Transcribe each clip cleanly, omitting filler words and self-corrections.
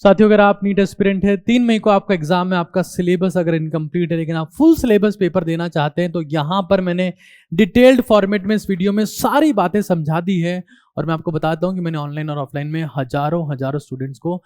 साथियों, अगर आप नीट एस्पिरेंट है, 3 मई को आपका एग्जाम है, आपका सिलेबस अगर इनकम्प्लीट है लेकिन आप फुल सिलेबस पेपर देना चाहते हैं तो यहां पर मैंने डिटेल्ड फॉर्मेट में इस वीडियो में सारी बातें समझा दी है। और मैं आपको बताता हूं कि मैंने ऑनलाइन और ऑफलाइन में हजारों स्टूडेंट्स को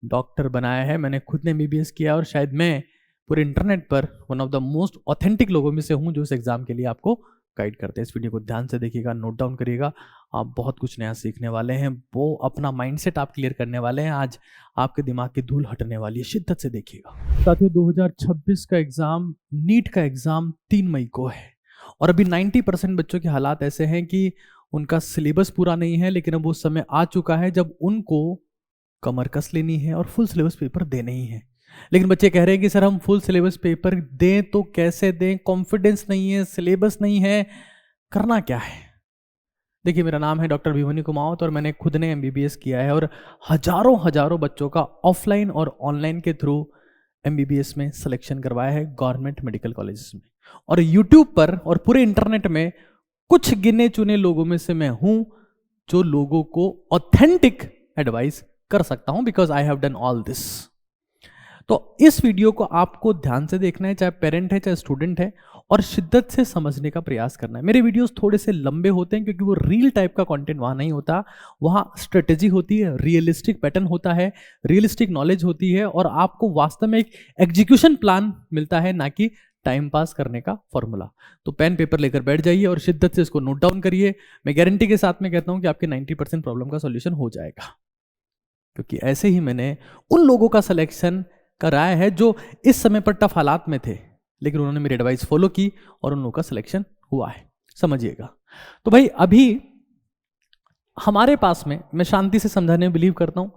डॉक्टर बनाया है। मैंने खुद ने MBBS किया और शायद मैं पूरे इंटरनेट पर one of the most authentic लोगों में से हूं जो इस एग्जाम के लिए आपको गाइड करते हैं। इस वीडियो को ध्यान से देखिएगा, नोट डाउन करिएगा, आप बहुत कुछ नया सीखने वाले हैं। वो अपना माइंडसेट आप क्लियर करने वाले हैं। आज आपके दिमाग की धूल हटने वाली है, शिद्दत से देखिएगा। साथियों, 2026 का एग्जाम, नीट का एग्जाम 3 मई को है और अभी 90% बच्चों के हालात ऐसे हैं कि उनका सिलेबस पूरा नहीं है, लेकिन अब वो समय आ चुका है जब उनको कमर कस लेनी है और फुल सिलेबस पेपर देने ही है। लेकिन बच्चे कह रहे हैं कि सर हम फुल सिलेबस पेपर दें तो कैसे दें, कॉन्फिडेंस नहीं है, सिलेबस नहीं है, करना क्या है। देखिए, मेरा नाम है डॉक्टर अभिमन्यु कुमावत और मैंने खुद ने MBBS किया है और हजारों बच्चों का ऑफलाइन और ऑनलाइन के थ्रू MBBS में सिलेक्शन करवाया है गवर्नमेंट मेडिकल कॉलेजेस में। और यूट्यूब पर और पूरे इंटरनेट में कुछ गिने चुने लोगों में से मैं हूं जो लोगों को ऑथेंटिक एडवाइस कर सकता हूं, because I have done all this. तो इस वीडियो को आपको ध्यान से देखना है, चाहे पेरेंट है चाहे स्टूडेंट है, और शिद्दत से समझने का प्रयास करना है। मेरे वीडियोस थोड़े से लंबे होते हैं क्योंकि वो रील टाइप का कंटेंट वहां नहीं होता, वहां स्ट्रेटेजी होती है, रियलिस्टिक पैटर्न होता है, रियलिस्टिक नॉलेज होती है और आपको वास्तव में एक एग्जीक्यूशन प्लान मिलता है, ना कि टाइम पास करने का फॉर्मूला। तो पेन पेपर लेकर बैठ जाइए और शिद्दत से इसको नोट डाउन करिए। मैं गारंटी के साथ में कहता हूं कि आपके 90% प्रॉब्लम का सॉल्यूशन हो जाएगा, क्योंकि ऐसे ही मैंने उन लोगों का सिलेक्शन कराया है जो इस समय पर टफ हालात में थे, लेकिन उन्होंने मेरी एडवाइस फॉलो की और उन लोगों का सिलेक्शन हुआ है। समझिएगा। तो भाई, अभी हमारे पास में, मैं शांति से समझाने में बिलीव करता हूं,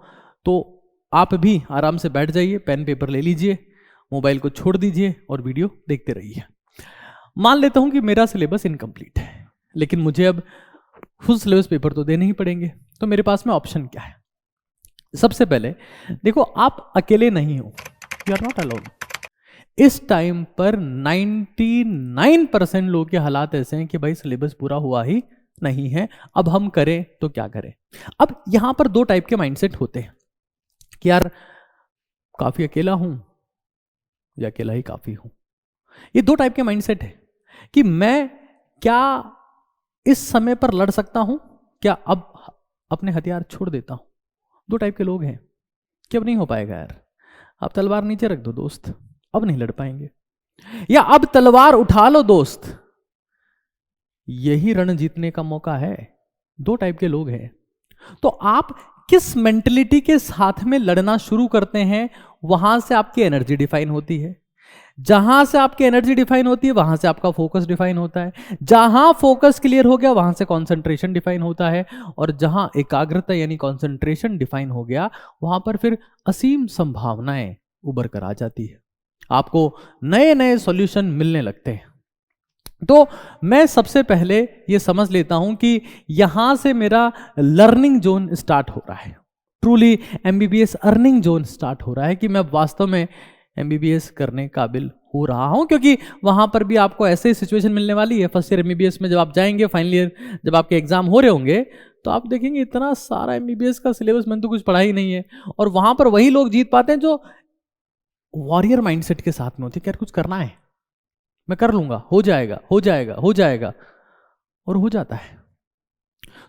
तो आप भी आराम से बैठ जाइए, पेन पेपर ले लीजिए, मोबाइल को छोड़ दीजिए और वीडियो देखते रहिए। मान लेता हूं कि मेरा सिलेबस इनकम्प्लीट है, लेकिन मुझे अब फुल सिलेबस पेपर तो देने ही पड़ेंगे। तो मेरे पास में ऑप्शन क्या है? सबसे पहले देखो, आप अकेले नहीं हो, यू आर नॉट अलोन। इस टाइम पर 99% लोगों के हालात ऐसे हैं कि भाई सिलेबस पूरा हुआ ही नहीं है, अब हम करें तो क्या करें। अब यहां पर 2 टाइप के माइंडसेट होते हैं कि यार काफी अकेला हूं या अकेला ही काफी हूं। ये 2 टाइप के माइंडसेट है कि मैं क्या इस समय पर लड़ सकता हूं, क्या अब अपने हथियार छोड़ देता हूं। 2 टाइप के लोग हैं कि अब नहीं हो पाएगा यार, अब तलवार नीचे रख दो दोस्त, अब नहीं लड़ पाएंगे, या अब तलवार उठा लो दोस्त, यही रण जीतने का मौका है। 2 टाइप के लोग हैं। तो आप किस मेंटलिटी के साथ में लड़ना शुरू करते हैं, वहां से आपकी एनर्जी डिफाइन होती है। जहां से आपकी एनर्जी डिफाइन होती है वहां से आपका फोकस डिफाइन होता है। जहां फोकस क्लियर हो गया वहां से कंसंट्रेशन डिफाइन होता है, और जहां एकाग्रता यानी कंसंट्रेशन डिफाइन हो गया वहां पर फिर असीम संभावनाएं उभर कर आ जाती है, आपको नए नए सॉल्यूशन मिलने लगते हैं। तो मैं सबसे पहले ये समझ लेता हूं कि यहां से मेरा लर्निंग जोन स्टार्ट हो रहा है, truly MBBS earning zone start हो रहा है कि मैं वास्तव में MBBS करने काबिल हो रहा हूं। क्योंकि वहां पर भी आपको ऐसे ही सिचुएशन मिलने वाली है। फर्स्ट ईयर MBBS में जब आप जाएंगे, फाइनल ईयर जब आपके एग्जाम हो रहे होंगे, तो आप देखेंगे इतना सारा MBBS का सिलेबस मैंने तो कुछ पढ़ा ही नहीं है। और वहां पर वही लोग जीत पाते हैं जो वॉरियर माइंडसेट के साथ में होते हैं कि यार कुछ करना है, मैं कर लूंगा, हो जाएगा हो जाएगा हो जाएगा, और हो जाता है।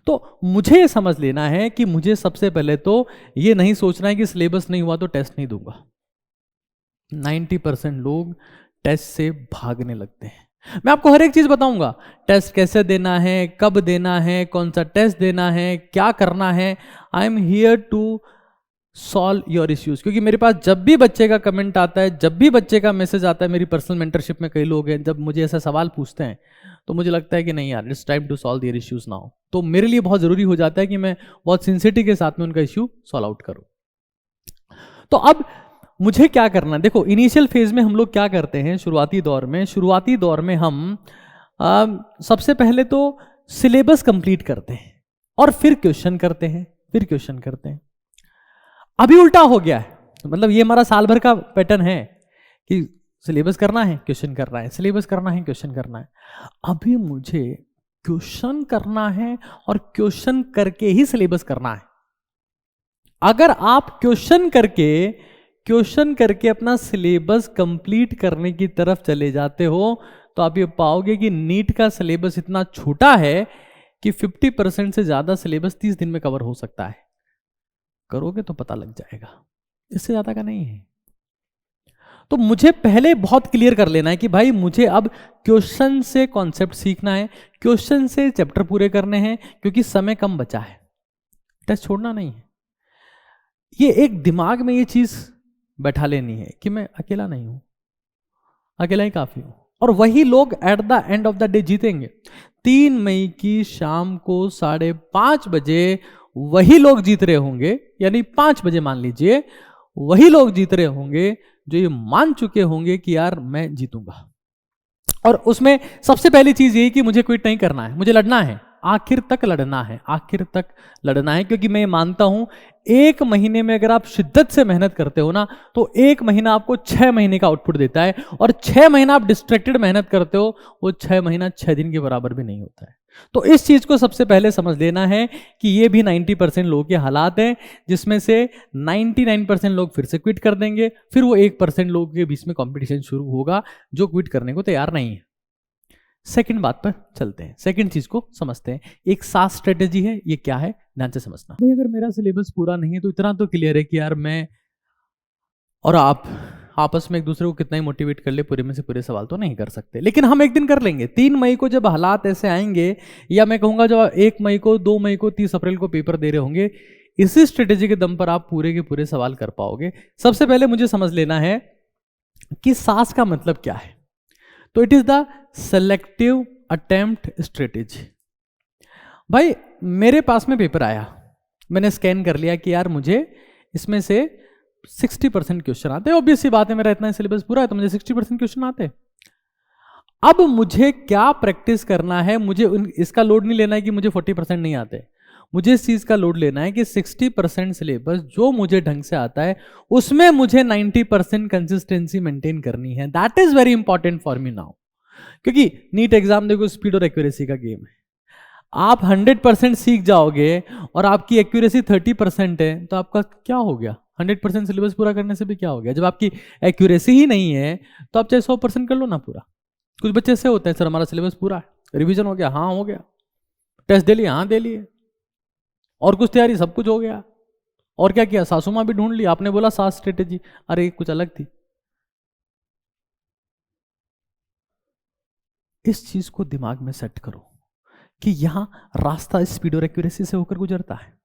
तो मुझे समझ लेना है कि मुझे सबसे पहले तो ये नहीं सोचना है कि सिलेबस नहीं हुआ तो टेस्ट नहीं दूंगा। 90% लोग टेस्ट से भागने लगते हैं। मैं आपको हर एक चीज बताऊंगा, टेस्ट कैसे देना है, कब देना है, कौन सा टेस्ट देना है, क्या करना है। I am here to solve your issues. क्योंकि मेरे पास जब भी बच्चे का कमेंट आता है, जब भी बच्चे का मैसेज आता है, मेरी पर्सनल मेंटरशिप में कई लोग हैं, जब मुझे ऐसा सवाल पूछते हैं तो मुझे लगता है कि नहीं यार, it's time to solve their issues now. तो मेरे लिए बहुत जरूरी हो जाता है कि मैं बहुत सिंसियरिटी के साथ में उनका इश्यू सॉल्व आउट करूं। तो अब मुझे क्या करना है? देखो, इनिशियल फेज में हम लोग क्या करते हैं, शुरुआती दौर में हम सबसे पहले तो सिलेबस कंप्लीट करते हैं और फिर क्वेश्चन करते हैं। अभी उल्टा हो गया है, मतलब ये हमारा साल भर का पैटर्न है कि सिलेबस करना है, क्वेश्चन करना है, सिलेबस करना है, क्वेश्चन करना है। अभी मुझे क्वेश्चन करना है और क्वेश्चन करके ही सिलेबस करना है। अगर आप क्वेश्चन करके अपना सिलेबस कंप्लीट करने की तरफ चले जाते हो तो आप ये पाओगे कि नीट का सिलेबस इतना छोटा है कि 50% से ज्यादा सिलेबस 30 दिन में कवर हो सकता है। करोगे तो पता लग जाएगा, इससे ज्यादा का नहीं है। तो मुझे पहले बहुत क्लियर कर लेना है कि भाई मुझे अब क्वेश्चन से कॉन्सेप्ट सीखना है, क्वेश्चन से चैप्टर पूरे करने हैं, क्योंकि समय कम बचा है, टेस्ट छोड़ना नहीं है। ये एक दिमाग में ये चीज बैठा लेनी है कि मैं अकेला नहीं हूं, अकेला ही काफी हूं। और वही लोग at the end of the day जीतेंगे। 3 मई की शाम को 5:30 बजे वही लोग जीत रहे होंगे, यानी 5 बजे मान लीजिए, वही लोग जीत रहे होंगे जो ये मान चुके होंगे कि यार मैं जीतूंगा। और उसमें सबसे पहली चीज यही कि मुझे क्विट नहीं करना है, मुझे लड़ना है, आखिर तक लड़ना है, आखिर तक लड़ना है। क्योंकि मैं मानता हूं 1 महीने में अगर आप शिद्दत से मेहनत करते हो ना तो 1 महीना आपको 6 महीने का आउटपुट देता है, और 6 महीना आप डिस्ट्रैक्टेड मेहनत करते हो, वो 6 महीना 6 दिन के बराबर भी नहीं होता है। तो इस चीज को सबसे पहले समझ लेना है कि ये भी 90% लोगों के हालात हैं, जिसमें से 99% लोग फिर से क्विट कर देंगे, फिर वो 1% लोगों के बीच में कंपटीशन शुरू होगा जो क्विट करने को तैयार नहीं है। सेकंड बात पर चलते हैं, सेकंड चीज को समझते हैं। एक सास स्ट्रेटेजी है, ये क्या है ध्यान से समझना। भाई अगर मेरा सिलेबस पूरा नहीं है तो इतना तो क्लियर है कि यार मैं और आप आपस में एक दूसरे को कितना ही मोटिवेट कर ले, पूरे में से पूरे सवाल तो नहीं कर सकते, लेकिन हम एक दिन कर लेंगे। 3 मई को जब हालात ऐसे आएंगे, या मैं कहूंगा जब 1 मई को, 2 मई को, 30 अप्रैल को पेपर दे रहे होंगे, इसी स्ट्रेटेजी के दम पर आप पूरे के पूरे सवाल कर पाओगे। सबसे पहले मुझे समझ लेना है कि सास का मतलब क्या है। तो it is the selective attempt strategy. भाई मेरे पास में पेपर आया, मैंने स्कैन कर लिया कि यार मुझे इसमें से 60% क्वेश्चन आते हैं। ऑब्वियस सी बात है, मेरा इतना सिलेबस पूरा है तो मुझे 60% क्वेश्चन आते हैं। अब मुझे क्या प्रैक्टिस करना है, मुझे इसका लोड नहीं लेना है कि मुझे 40% नहीं आते, मुझे इस चीज का लोड लेना है कि 60% सिलेबस जो मुझे ढंग से आता है उसमें मुझे 90% कंसिस्टेंसी मेंटेन करनी है। That is very important for me now. क्योंकि नीट एग्जाम देखो स्पीड और एक्यूरेसी का गेम है। आप 100% सीख जाओगे और आपकी एक्यूरेसी 30% है तो आपका क्या हो गया? 100% सिलेबस पूरा करने से भी क्या हो गया? जब आपकी एक्यूरेसी ही नहीं है तो आप चाहे 100% कर लो ना पूरा। कुछ बच्चे ऐसे होते हैं, सर हमारा सिलेबस पूरा है, रिवीजन हो गया, हाँ हो गया, टेस्ट दे लिए, हाँ दे लिए, और कुछ तैयारी, सब कुछ हो गया, और क्या किया, सासू माँ भी ढूंढ ली, आपने बोला सास स्ट्रेटेजी, अरे कुछ अलग थी। इस चीज को दिमाग में सेट करो कि यहां रास्ता स्पीड और एक्यूरेसी से होकर गुजरता है।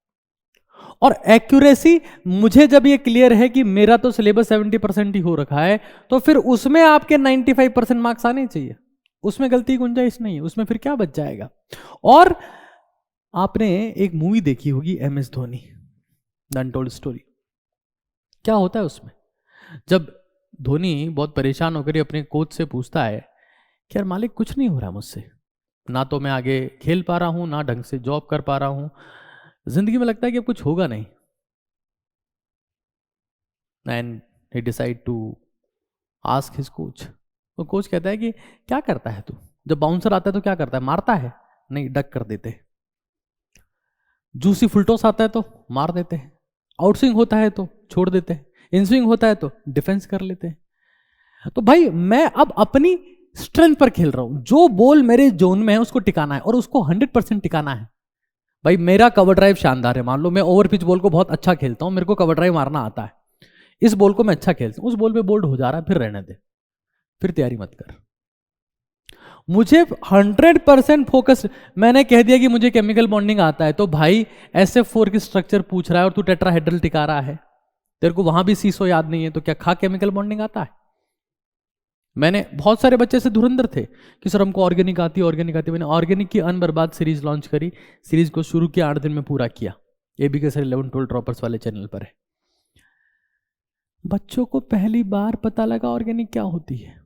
और एक्यूरेसी, मुझे जब ये क्लियर है कि मेरा तो सिलेबस 70% ही हो रखा है, तो फिर उसमें आपके 95% मार्क्स आने चाहिए, उसमें गलती गुंजाइश नहीं है, उसमें फिर क्या बच जाएगा। और आपने एक मूवी देखी होगी MS Dhoni, the untold story. क्या होता है उसमें, जब धोनी बहुत परेशान होकर अपने कोच से पूछता है कि यार मालिक कुछ नहीं हो रहा मुझसे, ना तो मैं आगे खेल पा रहा हूं, ना ढंग से जॉब कर पा रहा हूं, जिंदगी में लगता है कि अब कुछ होगा नहीं। And he decide to ask his coach. तो कोच कहता है कि क्या करता है तू, जब बाउंसर आता है तो क्या करता है, मारता है? नहीं, डक कर देते हैं। जूसी फुलटॉस आता है तो मार देते हैं, आउटस्विंग होता है तो छोड़ देते हैं, इनस्विंग होता है तो डिफेंस कर लेते हैं। तो भाई मैं अब अपनी स्ट्रेंथ पर खेल रहा हूं, जो बॉल मेरे जोन में है उसको टिकाना है, और उसको 100% टिकाना है। भाई मेरा कवर ड्राइव शानदार है, मान लो मैं ओवर पिच बॉल को बहुत अच्छा खेलता हूं, मेरे को कवर ड्राइव मारना आता है, इस बॉल को मैं अच्छा खेलता हूं, उस बॉल पे बोल्ड हो जा रहा है, फिर रहने दे, फिर तैयारी मत कर। मुझे 100% फोकस, मैंने कह दिया कि मुझे केमिकल बॉन्डिंग आता है, तो भाई SF4 की स्ट्रक्चर पूछ रहा है और तू टेट्राहेड्रल टिका रहा है, तेरे को वहां भी सीसो याद नहीं है, तो क्या खा केमिकल बॉन्डिंग आता है? मैंने बहुत सारे बच्चे से धुरंधर थे कि सर हमको ऑर्गेनिक आती है, ऑर्गेनिक आती है। मैंने ऑर्गेनिक की अनबर्बाद सीरीज लॉन्च करी, सीरीज को शुरू किया, 8 दिन में पूरा किया। ABK सर 11-12 ड्रॉपर्स वाले चैनल पर है। बच्चों को पहली बार पता लगा ऑर्गेनिक क्या होती है।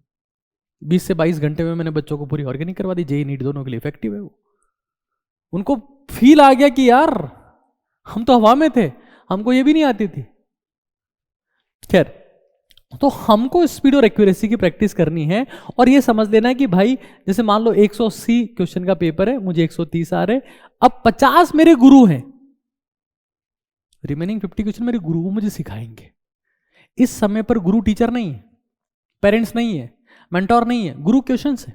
20 से 22 घंटे में मैंने बच्चों को पूरी ऑर्गेनिक करवा दी। JEE नीट दोनों के लिए इफेक्टिव है वो। उनको फील आ गया कि यार हम तो हवा में थे, हमको ये भी नहीं आती थी। खैर, तो हमको स्पीड और एक्यूरेसी की प्रैक्टिस करनी है, और ये समझ लेना है कि भाई जैसे मान लो 180 क्वेश्चन का पेपर है, मुझे 130 आ रहे, अब 50 मेरे गुरु हैं, रिमेनिंग 50 क्वेश्चन मेरे गुरु मुझे सिखाएंगे। इस समय पर गुरु टीचर नहीं है, पेरेंट्स नहीं है, मेंटोर नहीं है, गुरु क्वेश्चन है।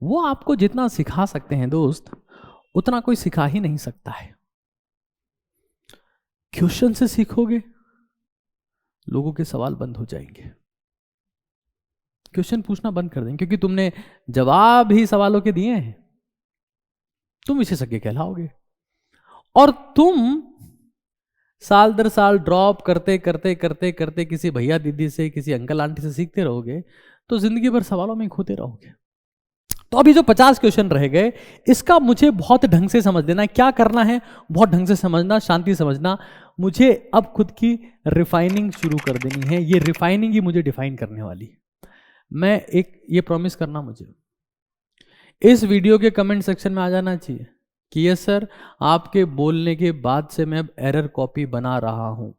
वो आपको जितना सिखा सकते हैं दोस्त, उतना कोई सिखा ही नहीं सकता है। क्वेश्चन से सीखोगे, लोगों के सवाल बंद हो जाएंगे, क्वेश्चन पूछना बंद कर देंगे, क्योंकि तुमने जवाब ही सवालों के दिए हैं। तुम विशेषज्ञ कहलाओगे और तुम साल दर साल ड्रॉप करते करते करते करते किसी भैया दीदी से, किसी अंकल आंटी से सीखते रहोगे तो जिंदगी भर सवालों में खोते रहोगे। तो अभी जो 50 क्वेश्चन रह गए, इसका मुझे बहुत ढंग से समझ लेना है। क्या करना है, बहुत ढंग से समझना, शांति समझना। मुझे अब खुद की रिफाइनिंग शुरू कर देनी है। ये रिफाइनिंग ही मुझे डिफाइन करने वाली। मैं एक ये प्रॉमिस करना, मुझे इस वीडियो के कमेंट सेक्शन में आ जाना चाहिए कि यस सर, आपके बोलने के बाद से मैं अब एरर कॉपी बना रहा हूं।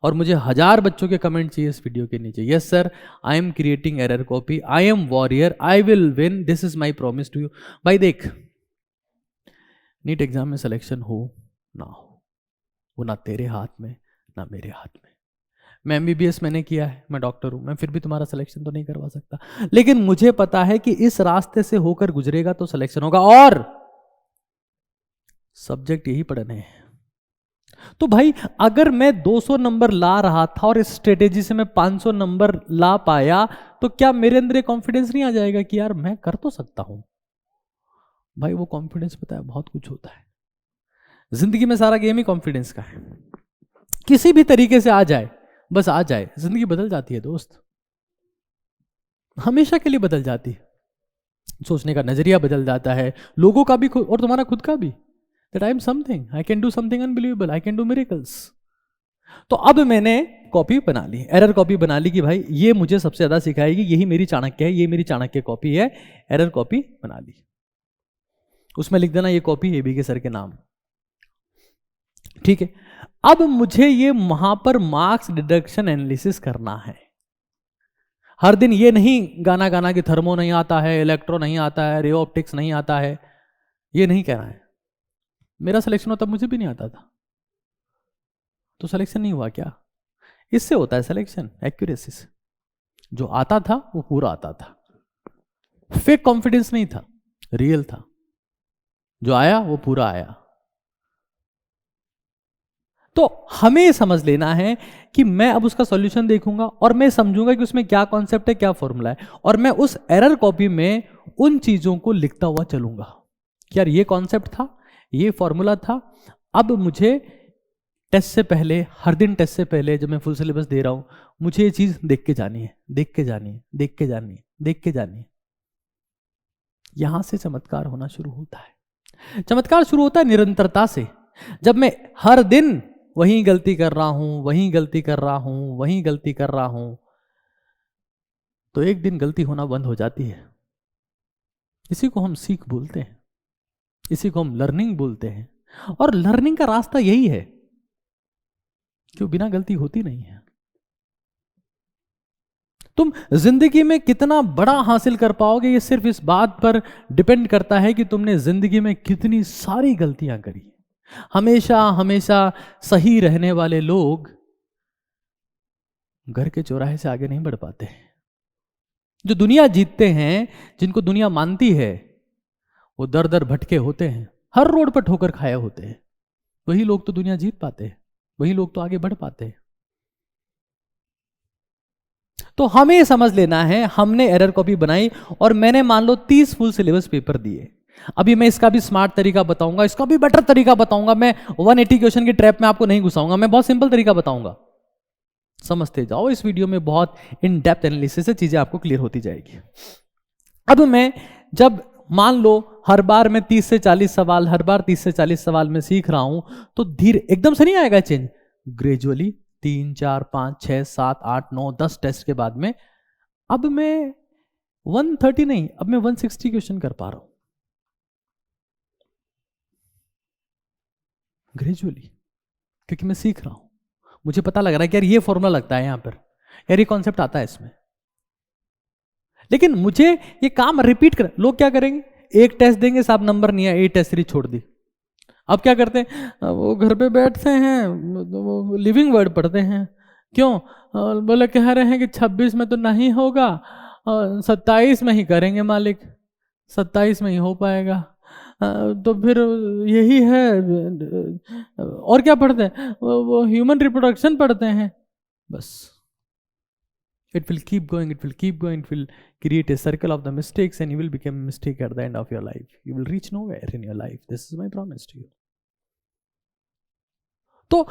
और मुझे 1000 बच्चों के कमेंट चाहिए इस वीडियो के नीचे, yes sir I am creating error copy, I am warrior, I will win, this is my promise to you. भाई देख, नीट एग्जाम में सिलेक्शन हो ना हो, वो ना तेरे हाथ में ना मेरे हाथ में। मैं MBBS मैंने किया है, मैं डॉक्टर हूं, मैं फिर भी तुम्हारा सिलेक्शन तो नहीं करवा सकता, लेकिन मुझे पता है कि इस रास्ते से होकर गुजरेगा तो सिलेक्शन होगा। और सब्जेक्ट यही पढ़ने हैं। तो भाई अगर मैं 200 नंबर ला रहा था और इस स्ट्रेटेजी से मैं 500 नंबर ला पाया, तो क्या मेरे अंदर एक कॉन्फिडेंस नहीं आ जाएगा कि यार मैं कर तो सकता हूं? भाई वो कॉन्फिडेंस पता है बहुत कुछ होता है। जिंदगी में सारा गेम ही कॉन्फिडेंस का है। किसी भी तरीके से आ जाए, बस आ जाए, जिंदगी बदल जाती है दोस्त, हमेशा के लिए बदल जाती है। सोचने का नजरिया बदल जाता है, लोगों का भी और तुम्हारा खुद का भी, that I am something, I can do something unbelievable, I can do miracles। तो अब मैंने कॉपी बना ली, एरर कॉपी बना ली कि भाई ये मुझे सबसे ज्यादा सिखाएगी, यही मेरी चाणक्य है, ये मेरी चाणक्य कॉपी है। एरर कॉपी बना ली, उसमें लिख देना ये कॉपी ABK सर के नाम, ठीक है। अब मुझे ये वहां पर मार्क्स डिडक्शन एनालिसिस करना है। हर दिन ये नहीं गाना गाना कि थर्मो नहीं आता है, इलेक्ट्रो नहीं आता है, रे ऑप्टिक्स नहीं आता है, ये नहीं कहना है। मेरा सिलेक्शन होता मुझे भी नहीं आता था, तो सिलेक्शन नहीं हुआ क्या? इससे होता है सिलेक्शन, एक्यूरेसी से। जो आता था वो पूरा आता था, फेक कॉन्फिडेंस नहीं था, रियल था। जो आया वो पूरा आया। तो हमें समझ लेना है कि मैं अब उसका सॉल्यूशन देखूंगा और मैं समझूंगा कि उसमें क्या कॉन्सेप्ट है, क्या फॉर्मूला है, और मैं उस एरर कॉपी में उन चीजों को लिखता हुआ चलूंगा कि यार ये कॉन्सेप्ट था, ये फॉर्मूला था। अब मुझे टेस्ट से पहले, हर दिन टेस्ट से पहले जब मैं फुल सिलेबस दे रहा हूं, मुझे ये चीज देख के जानी है, देख के जानी है, देख के जानी है, देख के जानी है। यहां से चमत्कार होना शुरू होता है। चमत्कार शुरू होता है निरंतरता से। जब मैं हर दिन वही गलती कर रहा हूं, वही गलती कर रहा हूं, वही गलती कर रहा हूं, तो एक दिन गलती होना बंद हो जाती है। इसी को हम सीख बोलते हैं, इसी को हम लर्निंग बोलते हैं। और लर्निंग का रास्ता यही है कि बिना गलती होती नहीं है। तुम जिंदगी में कितना बड़ा हासिल कर पाओगे, ये सिर्फ इस बात पर डिपेंड करता है कि तुमने जिंदगी में कितनी सारी गलतियां करी। हमेशा हमेशा सही रहने वाले लोग घर के चौराहे से आगे नहीं बढ़ पाते। जो दुनिया जीतते हैं, जिनको दुनिया मानती है, वो दर दर भटके होते हैं, हर रोड पर ठोकर खाए होते हैं। वही लोग तो दुनिया जीत पाते हैं, वही लोग तो आगे बढ़ पाते हैं। तो हमें समझ लेना है, हमने एरर कॉपी बनाई और मैंने मान लो 30 फुल सिलेबस पेपर दिए। अभी मैं इसका भी स्मार्ट तरीका बताऊंगा, इसका भी बेटर तरीका बताऊंगा। मैं 180 क्वेश्चन की ट्रैप में आपको नहीं घुसाऊंगा, मैं बहुत सिंपल तरीका बताऊंगा। समझते जाओ, इस वीडियो में बहुत इन डेप्थ एनालिसिस से चीजें आपको क्लियर होती जाएगी। अब मैं जब मान लो हर बार मैं 30 से 40 सवाल, हर बार 30 से 40 सवाल में सीख रहा हूं, तो धीरे एकदम से नहीं आएगा चेंज, ग्रेजुअली 3, 4, 5, 6, 7, 8, 9, 10 टेस्ट के बाद में अब मैं 130 नहीं, अब मैं 160 क्वेश्चन कर पा रहा हूं ग्रेजुअली, क्योंकि मैं सीख रहा हूं। मुझे पता लग रहा है कि यार ये फॉर्मूला लगता है यहां पर, यार ये कॉन्सेप्ट आता है इसमें। लेकिन मुझे ये काम रिपीट कर, लोग क्या करेंगे, एक टेस्ट देंगे साहब नंबर नहीं आया, 8 टेस्ट सीरीज छोड़ दी, अब क्या करते हैं, वो घर पे बैठते हैं, वो लिविंग वर्ड पढ़ते हैं। क्यों? बोले कह रहे हैं कि 26 में तो नहीं होगा, 27 में ही करेंगे मालिक, 27 में ही हो पाएगा। तो फिर यही है। और क्या पढ़ते हैं? वो ह्यूमन रिप्रोडक्शन पढ़ते हैं। बस it will keep going, it will keep going, it will create a circle of the mistakes and you will become a mistake at the end of your life. You will reach nowhere in your life. This is my promise to you. तो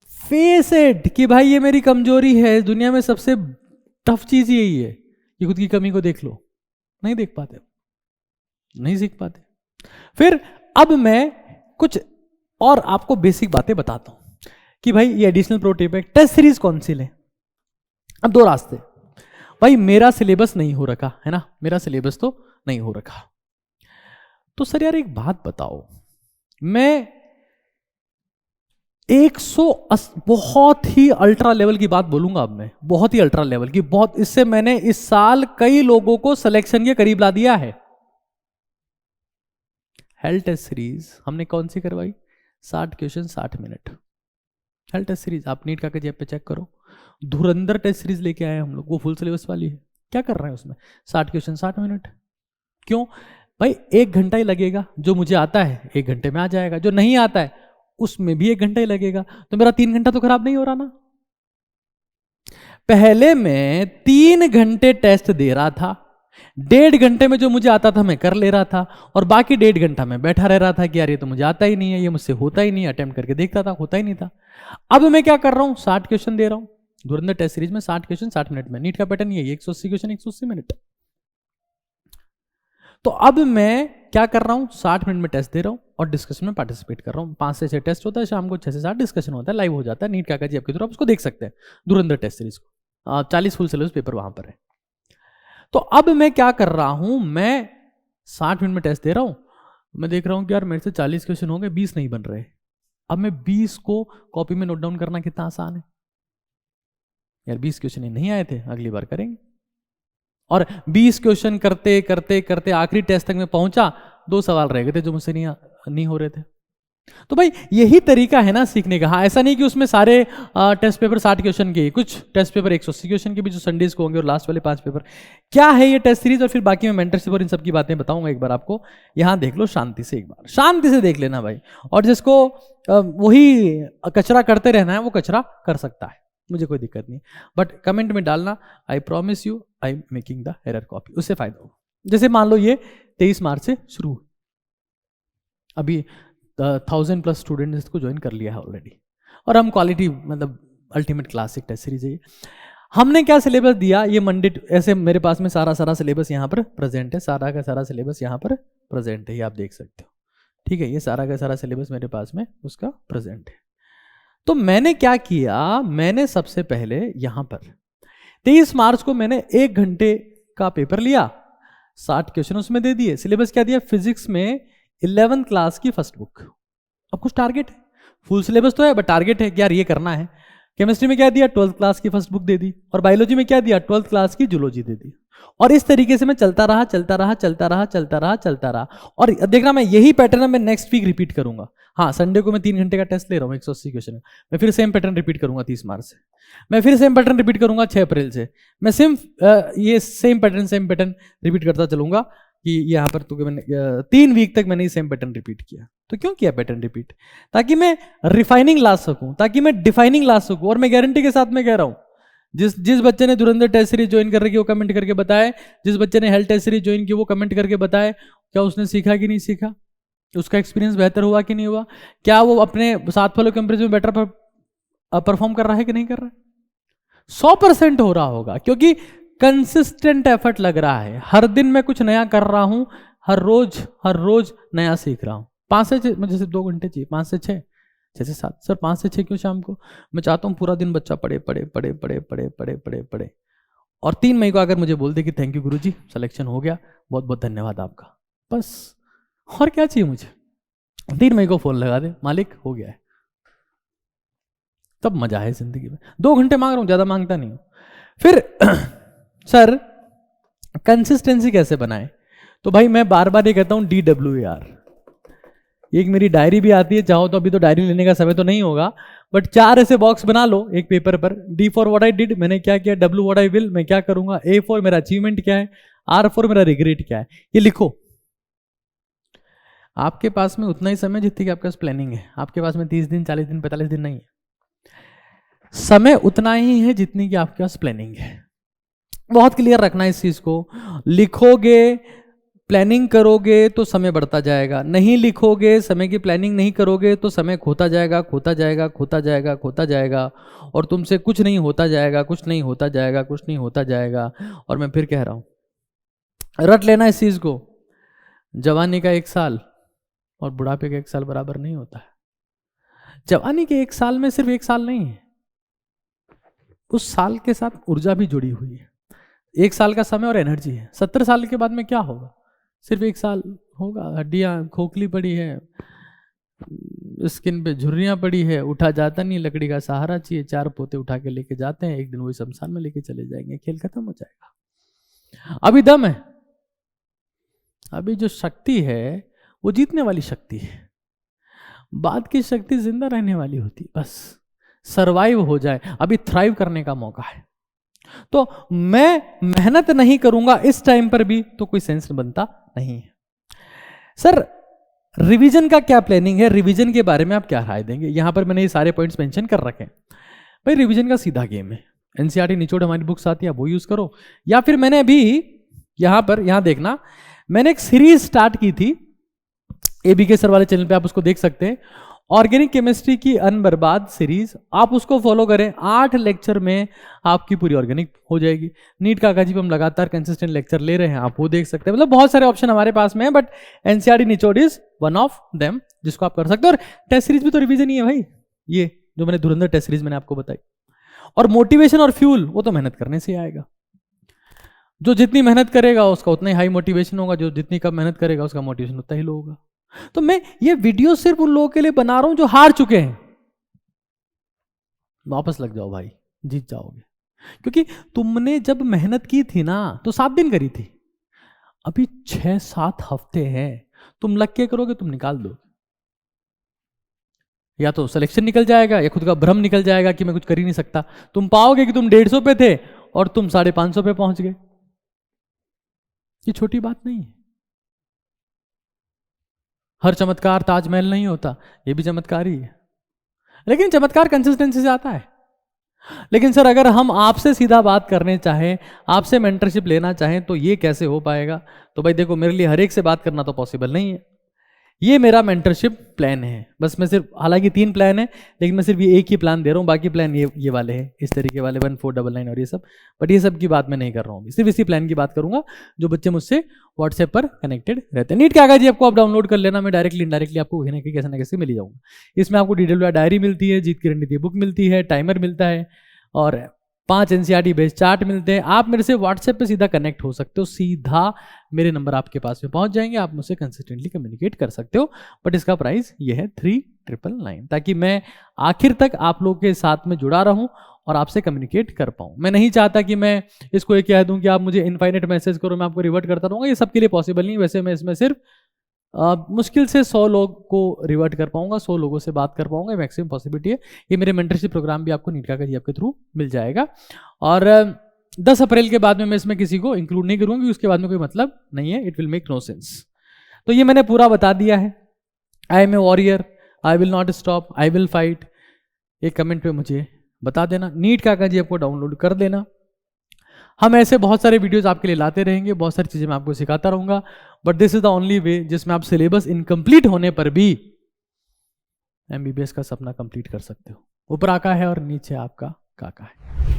face it कि भाई ये मेरी कमजोरी है, दुनिया में सबसे टफ चीज यही है कि खुद की कमी को देख लो। नहीं देख पाते, नहीं सीख पाते। फिर अब मैं कुछ और आपको बेसिक बातें बताता हूं कि भाई ये एडिशनल प्रो टिप है। टेस्ट सीरीज कौन सी लें? अब दो रास्ते। भाई मेरा सिलेबस नहीं हो रखा है ना, मेरा सिलेबस तो नहीं हो रखा, तो सर यार एक बात बताओ, मैं 180 बहुत ही अल्ट्रा लेवल की बात बोलूंगा अब मैं, बहुत ही अल्ट्रा लेवल की, बहुत, इससे मैंने इस साल कई लोगों को सिलेक्शन के करीब ला दिया है। हेल्थ टेस्ट सीरीज हमने कौन सी करवाई? 60 question 60 minute. Health test series आप नीट का जेब पे चेक करो। धुरंधर टेस्ट सीरीज लेके आए हम लोग, वो फुल सिलेबस वाली है। क्या कर रहे हैं उसमें? 60 क्वेश्चन 60 मिनट। क्यों भाई? 1 घंटा ही लगेगा। जो मुझे आता है 1 घंटे में आ जाएगा, जो नहीं आता है उसमें भी 1 घंटा ही लगेगा, तो मेरा 3 घंटा तो खराब नहीं हो रहा ना। पहले मैं 3 घंटे टेस्ट दे रहा था, 1.5 घंटे में जो मुझे आता था मैं कर ले रहा था, और बाकी 1.5 घंटा मैं बैठा रह रहा था कि यार ये तो मुझे आता ही नहीं है, ये मुझसे होता ही नहीं है, अटेम्प्ट करके देखता था, होता ही नहीं था। अब मैं क्या कर रहा हूं? 60 क्वेश्चन दे रहा हूं धुरंधर टेस्ट सीरीज में, 60 क्वेश्चन 60 मिनट में। नीट का पैटर्न ये 180 क्वेश्चन 180 मिनट। तो अब मैं क्या कर रहा हूं? 60 मिनट में टेस्ट दे रहा हूं और डिस्कशन में पार्टिसिपेट कर रहा हूं। 5 से 6 टेस्ट होता है, शाम को 6 से 7 डिस्कशन होता है, लाइव हो जाता है नीट का जेब के थ्रू, आप उसको देख सकते हैं धुरंधर टेस्ट सीरीज को। 40 फुल सिलेबस पेपर वहां पर है। तो अब मैं क्या कर रहा हूं? मैं 60 मिनट में टेस्ट दे रहा हूं, मैं देख रहा हूं कि यार मेरे से 40 क्वेश्चन हो गए, 20 नहीं बन रहे। अब मैं 20 को कॉपी में नोट डाउन करना कितना आसान है यार। 20 क्वेश्चन नहीं आए थे, अगली बार करेंगे। और 20 क्वेश्चन करते करते करते आखिरी टेस्ट तक मैं पहुंचा, 2 सवाल रह गए थे जो मुझसे नहीं हो रहे थे। तो भाई यही तरीका है ना सीखने का। हाँ, ऐसा नहीं कि उसमें सारे टेस्ट पेपर 60 क्वेश्चन के, कुछ टेस्ट पेपर 180 क्वेश्चन के भी जो संडेज को होंगे, और लास्ट वाले 5 पेपर। क्या है ये टेस्ट सीरीज, और फिर बाकी मैं मेंटरशिप और इन सब की बातें बताऊंगा एक बार आपको। यहां देख लो शांति से, एक बार शांति से देख लेना भाई। और जिसको वही कचरा करते रहना है वो कचरा कर सकता है, मुझे कोई दिक्कत नहीं। बट कमेंट में डालना I promise you I making the error copy, उससे फायदा होगा। जैसे मान लो ये 23 मार्च से शुरू, अभी 1000+ स्टूडेंट इसको ज्वाइन कर लिया है ऑलरेडी, और हम क्वालिटी मतलब अल्टीमेट क्लासिक टेस्ट सीरीज है। हमने क्या सिलेबस दिया, ये मंडे ऐसे मेरे पास में सारा सिलेबस यहाँ पर प्रेजेंट है, सारा का सारा सिलेबस यहाँ पर प्रेजेंट है, ये आप देख सकते हो। ठीक है, ये सारा का सारा सिलेबस मेरे पास में उसका प्रेजेंट है। तो मैंने क्या किया, मैंने सबसे पहले यहां पर 23 मार्च को मैंने 1 घंटे का पेपर लिया, 60 क्वेश्चन उसमें दे दिए। सिलेबस क्या दिया? फिजिक्स में 11th क्लास की फर्स्ट बुक। अब कुछ टारगेट है, फुल सिलेबस तो है बट टारगेट है कि यार ये करना है। केमिस्ट्री में क्या दिया? 12th क्लास की फर्स्ट बुक दे दी। और बायोलॉजी में क्या दिया? 12th क्लास की जूलॉजी दे दी। और इस तरीके से मैं चलता रहा। और देखना, मैं यही पैटर्न मैं नेक्स्ट वीक रिपीट करूंगा। हाँ, संडे को मैं 3 घंटे का टेस्ट ले रहा हूँ 180 क्वेश्चन। मैं फिर सेम पैटर्न रिपीट करूंगा 30 मार्च से, मैं फिर सेम पैटर्न रिपीट करूंगा 6 अप्रैल से। मैं ये सेम पैटर्न रिपीट करता चलूंगा कि यहाँ पर तो मैंने 3 वीक तक मैंने सेम पैटर्न रिपीट किया। तो क्यों किया पैटर्न रिपीट? ताकि मैं रिफाइनिंग ला सकूं, ताकि मैं डिफाइनिंग ला सकूं। और मैं गारंटी के साथ मैं कह रहा हूं, जिस बच्चे ने धुरंधर टेस्ट सीरीज ज्वाइन कर रखी वो कमेंट करके बताए, जिस बच्चे ने हेल्थ टेस्ट सीरीज ज्वाइन की वो कमेंट करके बताए, क्या उसने सीखा कि नहीं सीखा, उसका एक्सपीरियंस बेहतर हुआ कि नहीं हुआ, क्या वो अपने साथ वालों कंपेरिजन में बेटर परफॉर्म कर रहा है कि नहीं कर रहा है। 100% हो रहा होगा, क्योंकि कंसिस्टेंट एफर्ट लग रहा है। हर दिन मैं कुछ नया कर रहा हूं, हर रोज नया सीख रहा हूं। 5 से 6 मुझे सिर्फ 2 घंटे चाहिए, 5 से 6, 6 से 7। सर 5 से 6 क्यों शाम को? मैं चाहता हूं पूरा दिन बच्चा पढ़े। और 3 मई को अगर मुझे बोल दे कि थैंक यू गुरुजी, सिलेक्शन हो गया, बहुत बहुत धन्यवाद आपका, बस। और क्या चाहिए मुझे? 3 मई को फोन लगा दे, मालिक हो गया है, तब मजा है जिंदगी में। 2 घंटे मांग रहा हूं, ज्यादा मांगता नहीं हूं। फिर सर कंसिस्टेंसी कैसे बनाए? तो भाई मैं बार बार ये कहता हूं DWAR। एक मेरी डायरी भी आती है, चाहो तो अभी तो डायरी लेने का समय तो नहीं होगा, बट 4 ऐसे बॉक्स बना लो एक पेपर पर। D for what I did, मैंने क्या किया, W व्हाट आई विल, मैं क्या करूंगा, A फॉर मेरा अचीवमेंट क्या है, R फॉर मेरा रिग्रेट क्या है, ये लिखो। आपके पास में उतना ही समय जितनी कि आपके पास प्लानिंग है। आपके पास में 30 दिन, 40 दिन, 45 दिन नहीं है, समय उतना ही है जितनी कि आपके पास प्लानिंग है। बहुत क्लियर रखना है इस चीज को। लिखोगे, प्लानिंग करोगे तो समय बढ़ता जाएगा, नहीं लिखोगे, समय की प्लानिंग नहीं करोगे तो समय खोता जाएगा, खोता जाएगा, खोता जाएगा, खोता जाएगा, और तुमसे कुछ नहीं होता जाएगा, कुछ नहीं होता जाएगा, कुछ नहीं होता जाएगा। और मैं फिर कह रहा हूं, रट लेना इस चीज को, जवानी का 1 साल और बुढ़ापे का 1 साल बराबर नहीं होता है। जवानी के 1 साल में सिर्फ 1 साल नहीं है, उस साल के साथ ऊर्जा भी जुड़ी हुई है। 1 साल का समय और एनर्जी है। 70 साल के बाद में क्या होगा, सिर्फ 1 साल होगा, हड्डियां खोखली पड़ी है, स्किन पे झुर्रियां पड़ी है, उठा जाता नहीं, लकड़ी का सहारा चाहिए, 4 पोते उठा के लेके जाते हैं, एक दिन वही शमशान में लेके चले जाएंगे, खेल खत्म हो जाएगा। अभी दम है, अभी जो शक्ति है वो जीतने वाली शक्ति है, बाद की शक्ति जिंदा रहने वाली होती, बस सरवाइव हो जाए, अभी थ्राइव करने का मौका है। तो मैं मेहनत नहीं करूंगा इस टाइम पर भी तो कोई सेंस बनता नहीं है। सर रिवीजन का क्या प्लानिंग है, रिवीजन के बारे में आप क्या राय देंगे? यहां पर मैंने ये सारे पॉइंट्स मेंशन कर रखे हैं। भाई रिवीजन का सीधा गेम है, एनसीईआरटी निचोड़ हमारी बुक्स आती है, वो यूज करो, या फिर मैंने अभी यहां देखना, मैंने एक सीरीज स्टार्ट की थी एबीके सर वाले चैनल पे, आप उसको देख सकते हैं, ऑर्गेनिक केमिस्ट्री की अनबर्बाद सीरीज, आप उसको फॉलो करें, 8 लेक्चर में आपकी पूरी ऑर्गेनिक हो जाएगी। नीट काका जी पे हम लगातार कंसिस्टेंट लेक्चर ले रहे हैं, आप वो देख सकते हैं। मतलब बहुत सारे ऑप्शन हमारे पास में है, बट एनसीईआरटी निचोड़ इज वन ऑफ देम जिसको आप कर सकते हो। और टेस्ट सीरीज भी तो रिवीजन ही है भाई, ये जो मैंने धुरंधर टेस्ट सीरीज मैंने आपको बताई। और मोटिवेशन और फ्यूल वो तो मेहनत करने से आएगा, जो जितनी मेहनत करेगा उसका उतना ही हाई मोटिवेशन होगा, जो जितनी कम मेहनत करेगा उसका मोटिवेशन उतना ही लो होगा। तो मैं ये वीडियो सिर्फ उन लोगों के लिए बना रहा हूं जो हार चुके हैं। वापस लग जाओ भाई, जीत जाओगे, क्योंकि तुमने जब मेहनत की थी ना तो 7 दिन करी थी, अभी 6-7 हफ्ते हैं, तुम लग के करोगे, तुम निकाल दो, या तो सिलेक्शन निकल जाएगा या खुद का भ्रम निकल जाएगा कि मैं कुछ कर ही नहीं सकता। तुम पाओगे कि तुम 150 पे थे और तुम 550 पे पहुंच गए। ये छोटी बात नहीं है। हर चमत्कार ताजमहल नहीं होता, ये भी चमत्कार ही है, लेकिन चमत्कार कंसिस्टेंसी से आता है। लेकिन सर अगर हम आपसे सीधा बात करने चाहें, आपसे मेंटरशिप लेना चाहें, तो ये कैसे हो पाएगा? तो भाई देखो, मेरे लिए हर एक से बात करना तो पॉसिबल नहीं है। ये मेरा मेंटरशिप प्लान है, बस मैं सिर्फ, हालांकि 3 प्लान है, लेकिन मैं सिर्फ ये एक ही प्लान दे रहा हूँ, बाकी प्लान ये वाले हैं, इस तरीके वाले 1499 और ये सब, बट ये सब की बात मैं नहीं कर रहा हूँ, सिर्फ इसी प्लान की बात करूंगा जो बच्चे मुझसे व्हाट्सएप पर कनेक्टेड रहते हैं। नीट काका जी आपको आप डाउनलोड कर लेना, मैं डायरेक्टली इनडायरेक्टली आपको कहीं ना कहीं कैसे ना कैसे मिल ही जाऊंगा। इसमें आपको डिटेल डायरी मिलती है, जीत की रणनीति बुक मिलती है, टाइमर मिलता है, और 5 एनसीईआरटी बेस्ड चार्ट मिलते हैं। आप मेरे से व्हाट्सएप पे सीधा कनेक्ट हो सकते हो, सीधा मेरे नंबर आपके पास में पहुंच जाएंगे, आप मुझसे कंसिस्टेंटली कम्युनिकेट कर सकते हो। बट इसका प्राइस ये है 3999, ताकि मैं आखिर तक आप लोगों के साथ में जुड़ा रहूं और आपसे कम्युनिकेट कर पाऊं। मैं नहीं चाहता कि मैं इसको ये कह दूं कि आप मुझे इनफाइनेट मैसेज करो, मैं आपको रिवर्ट करता रहूंगा, ये सबके लिए पॉसिबल नहीं। वैसे मैं इसमें सिर्फ मुश्किल से 100 लोग को रिवर्ट कर पाऊंगा, 100 लोगों से बात कर पाऊंगा, मैक्सिमम पॉसिबिलिटी है। ये मेरे मेंटरशिप प्रोग्राम भी आपको नीट काका जी आपके थ्रू मिल जाएगा। और 10 अप्रैल के बाद में मैं इसमें किसी को इंक्लूड नहीं करूंगा, उसके बाद में कोई मतलब नहीं है, it will make no sense. तो ये मैंने पूरा बता दिया है। I am a warrior, I will not stop, I will fight. एक कमेंट पे मुझे बता देना, नीट काका जी आपको डाउनलोड कर देना। हम ऐसे बहुत सारे वीडियोस आपके लिए लाते रहेंगे, बहुत सारी चीजें मैं आपको सिखाता रहूंगा, but this is the only way जिसमें आप सिलेबस इनकम्प्लीट होने पर भी एमबीबीएस का सपना कंप्लीट कर सकते हो। ऊपर आका है और नीचे आपका काका है।